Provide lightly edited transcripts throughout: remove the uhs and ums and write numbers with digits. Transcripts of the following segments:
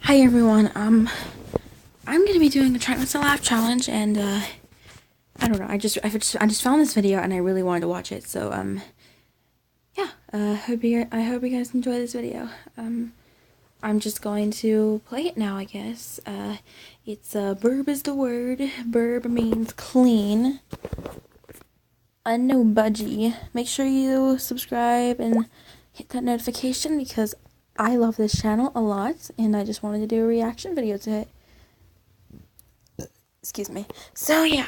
Hi everyone. I'm gonna be doing a try not to laugh challenge, and I don't know. I just found this video and I really wanted to watch it. So yeah. I hope you guys enjoy this video. I'm just going to play it now, I guess. It's burb is the word. Burb means clean. No budgie. Make sure you subscribe and hit that notification because I love this channel a lot, and I just wanted to do a reaction video to it. Excuse me. So yeah,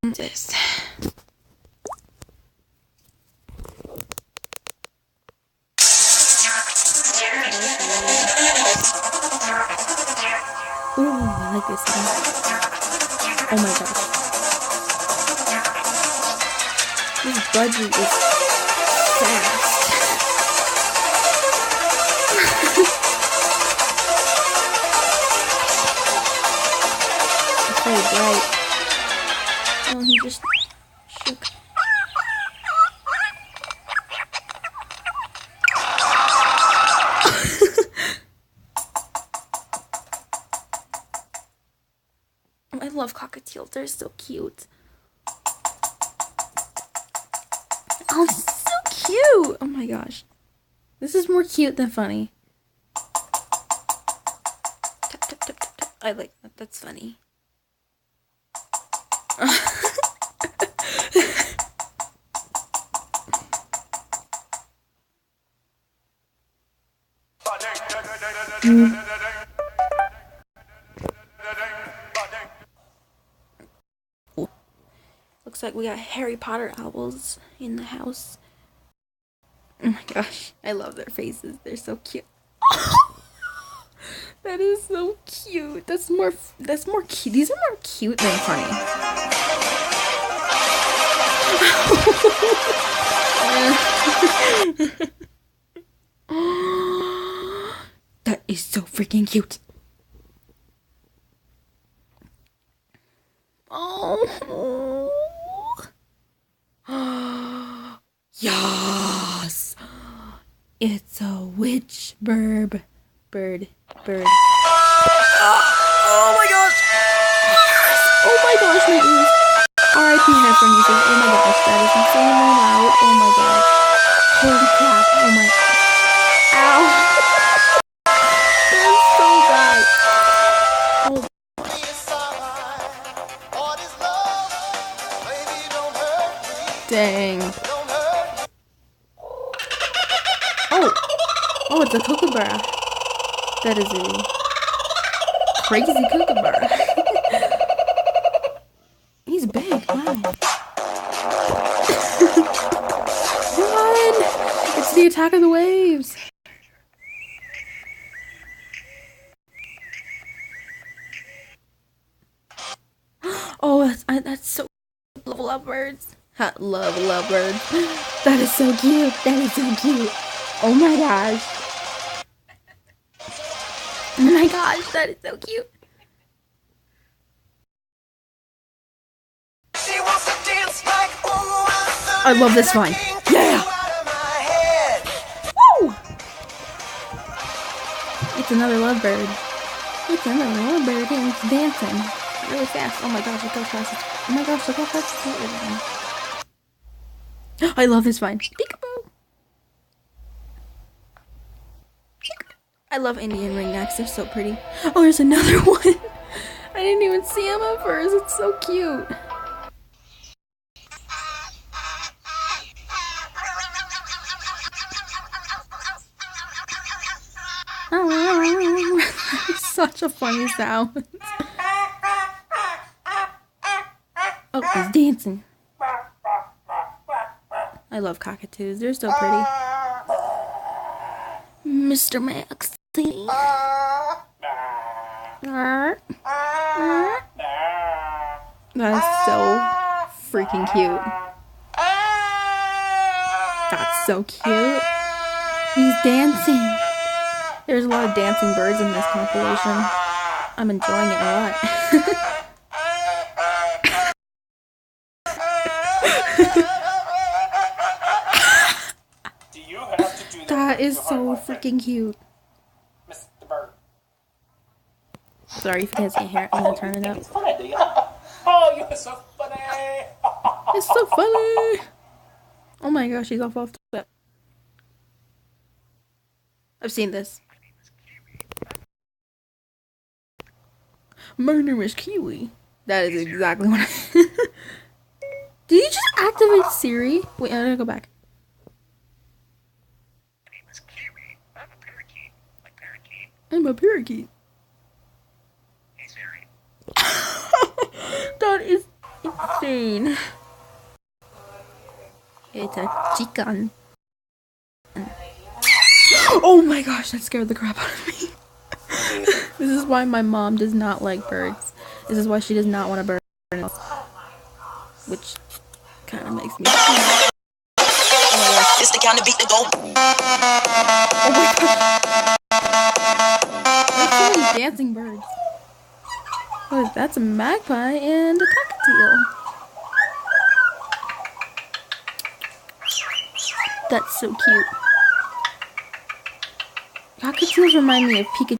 this. Ooh, I like this one. Oh my gosh. This budgie is fast. It's very bright. Oh, he just shook. I love cockatiels. They're so cute. Oh, so cute! Oh my gosh. This is more cute than funny. Tap, tap, tap, tap, tap. I like that. That's funny. Looks like we got Harry Potter owls in the house. Oh my gosh, I love their faces. They're so cute. That is so cute. That's more cute. These are more cute than funny. That is so freaking cute. Oh. Yes. It's a witch bird. Oh my gosh. Oh my gosh, my ears. R.I.P. headphone users. Oh my gosh, that is insanely loud. Oh my gosh. Holy crap. Oh my. Ow. That is so bad. Oh. Dang. Oh, it's a kookaburra. That is a crazy kookaburra. He's big. Wow. Run! It's the attack of the waves. Oh, that's so lovebirds. Love birds. That is so cute. That is so cute. Oh my gosh. Oh my gosh, that is so cute. I love this one. Yeah! Woo! It's another lovebird. It's another lovebird and it's dancing really fast. Oh my gosh, look how fast it's... Oh my gosh, look how fast it's moving. I love this vine. Peekaboo! I love Indian ringnecks. They're so pretty. Oh, there's another one. I didn't even see him at first. It's so cute. Such a funny sound. Oh, he's dancing. I love cockatoos. They're so pretty. Mr. Max. That is so freaking cute. That's so cute. He's dancing. There's a lot of dancing birds in this compilation. I'm enjoying it a lot. That is so freaking cute. Mr. Bird. Sorry if you guys can't hear it. I'm gonna turn it up. It's funny, do you? Oh, you're so funny. It's so funny. Oh my gosh, she's off the clip. I've seen this. My name is Kiwi. That is exactly what I... Did you just activate Siri? Wait, I gotta go back. My name is Kiwi. I'm a parakeet. Like parakeet. I'm a parakeet. Hey Siri. That is insane. It's a chicken. Oh my gosh, that scared the crap out of me. This is why my mom does not like birds. This is why she does not want a bird in the house. Which kind of makes me sad. It's the kind of beat to go. Oh my god. There's so many dancing birds. Look, that's a magpie and a cockatiel. That's so cute. Cockatiels remind me of Pikachu.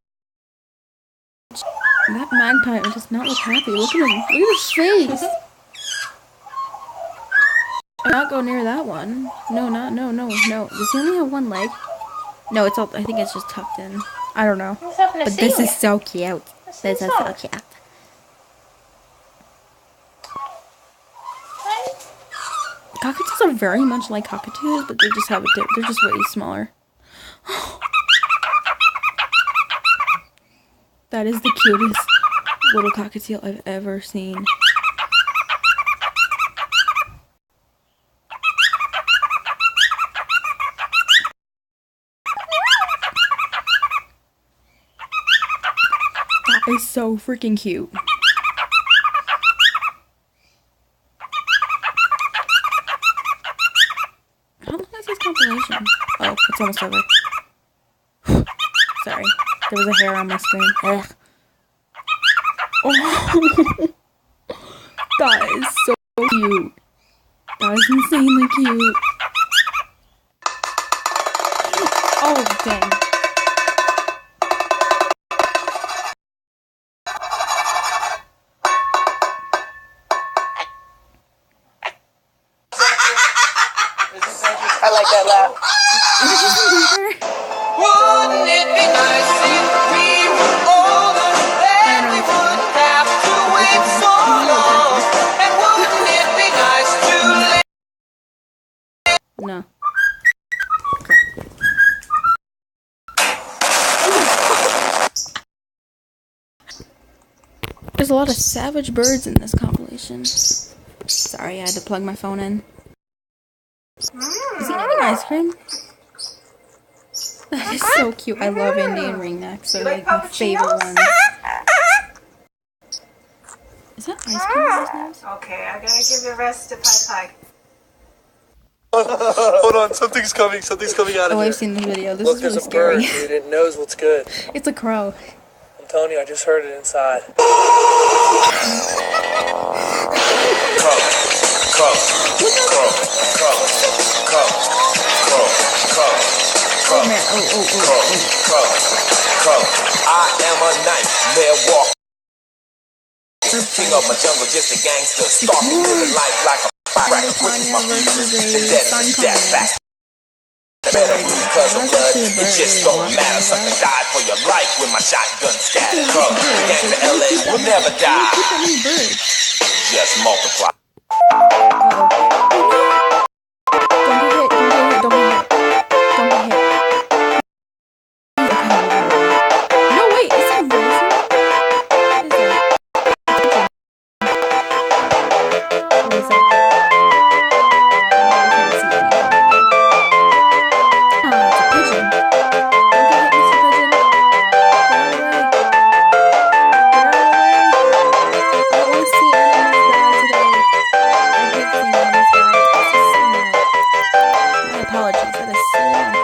That magpie does not look happy. Look at him. Look at his face. Do not go near that one. No. Does he only have one leg? No, it's all. I think it's just tucked in. I don't know. But this is so cute. This is so cute. Cockatoos are very much like cockatoos, but they just have they're just way smaller. That is the cutest little cockatiel I've ever seen. That is so freaking cute. How long is this compilation? Oh, it's almost over. Sorry. There was a hair on my screen. Ugh. Oh, that is so cute. That is insanely cute. Oh, dang. I like that laugh. Wouldn't it be nice if we were older? Then we wouldn't have to wait so long. And wouldn't it be nice to live? No. There's a lot of savage birds in this compilation. Sorry, I had to plug my phone in. Is he eating ice cream? That is so cute. I love Indian ringnecks. They're like my favorite ones. Is that ice cream in his nose? Okay, I gotta give the rest to Pie Pie. Hold on, something's coming out of Oh, here. I've seen the video. This Look, is there's really a bird, scary. dude. It knows what's good. It's a crow. I'm telling you, I just heard it inside. Oh man. Oh. I am a nightmare walker. King of my jungle, just a gangster. Stalking living life like a firecracker. Pushing my pieces to death back. Better because of blood, it just don't matter. Something died for your life when my shotgun scattered. The gang to LA will never die. Just multiply. Don't get hit. No, wait, is that racing? What is that? I can't see anything. Ah, it's a pigeon. Don't get hit, Mr. Pigeon. Get out of the way. I don't want to see animals die today. I hate seeing animals die. This is so mad. My apologies, that is so loud.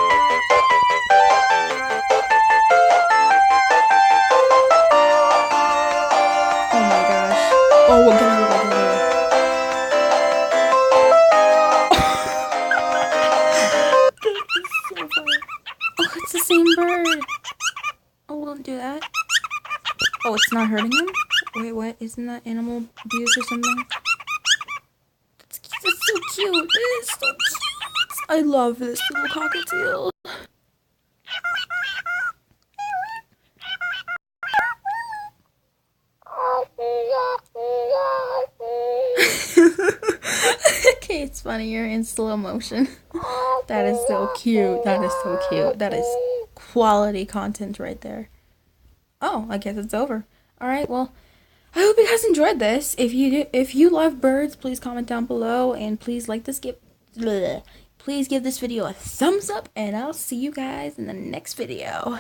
Oh my gosh. Oh, we're gonna go. That is so funny. Oh, it's the same bird. Oh, don't do that. Oh, it's not hurting him? Wait, what? Isn't that animal abuse or something? That's so cute. It is so cute. I love this little cockatiel. Okay, it's funny. You're in slow motion. That is so cute. That is so cute. That is quality content right there. Oh, I guess it's over. Alright, well, I hope you guys enjoyed this. If you love birds, please comment down below, and please please give this video a thumbs up, and I'll see you guys in the next video.